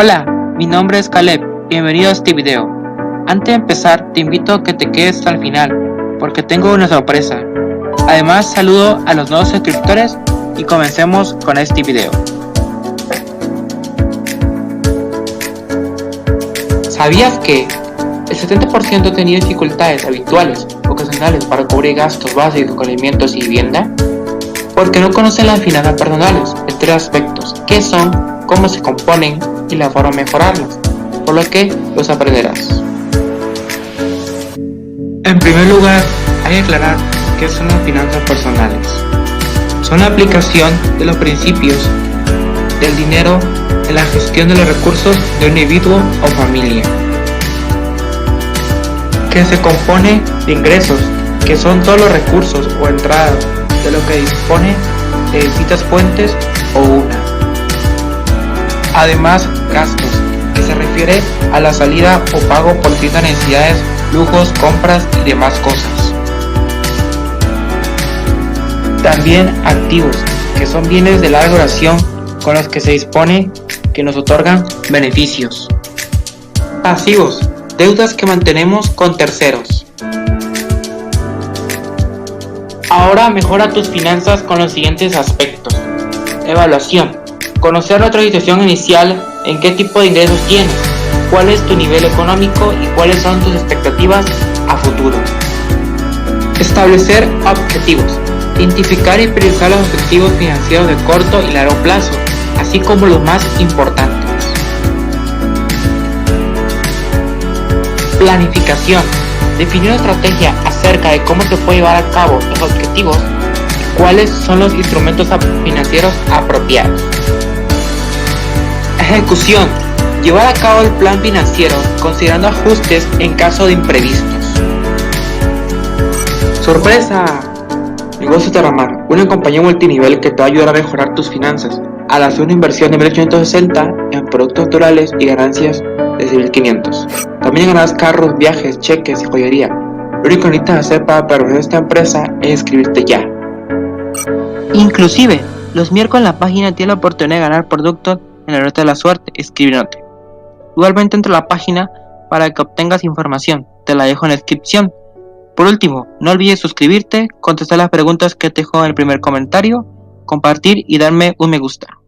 Hola, mi nombre es Caleb, bienvenido a este video. Antes de empezar, te invito a que te quedes hasta el final, porque tengo una sorpresa. Además, saludo a los nuevos suscriptores y comencemos con este video. ¿Sabías que el 70% tenía dificultades habituales, ocasionales para cubrir gastos básicos con alimentos y vivienda? Porque no conocen las finanzas personales, en tres aspectos: qué son, cómo se componen y la forma de mejorarlas, por lo que los aprenderás. En primer lugar, hay que aclarar qué son las finanzas personales. Son la aplicación de los principios del dinero en la gestión de los recursos de un individuo o familia, que se compone de ingresos, que son todos los recursos o entradas de lo que dispone de distintas fuentes o una. Además, gastos, que se refiere a la salida o pago por distintas necesidades, lujos, compras y demás cosas. También activos, que son bienes de larga duración con los que se dispone que nos otorgan beneficios. Pasivos, deudas que mantenemos con terceros. Ahora mejora tus finanzas con los siguientes aspectos. Evaluación. Conocer nuestra situación inicial, en qué tipo de ingresos tienes, cuál es tu nivel económico y cuáles son tus expectativas a futuro. Establecer objetivos. Identificar y priorizar los objetivos financieros de corto y largo plazo, así como los más importantes. Planificación. Definir una estrategia acerca de cómo se puede llevar a cabo los objetivos y cuáles son los instrumentos financieros apropiados. Ejecución. Llevar a cabo el plan financiero considerando ajustes en caso de imprevistos. ¡Sorpresa! Negocio Terramar, una compañía multinivel que te va a ayudar a mejorar tus finanzas al hacer una inversión de 1860 en productos naturales y ganancias de 6,500. También ganarás carros, viajes, cheques y joyería. Lo único que necesitas hacer para permanecer esta empresa es inscribirte ya. Inclusive, los miércoles en la página tienes la oportunidad de ganar productos en la rueda de la suerte escribiéndote. Igualmente entra a la página para que obtengas información, te la dejo en la descripción. Por último, no olvides suscribirte, contestar las preguntas que te dejo en el primer comentario, compartir y darme un me gusta.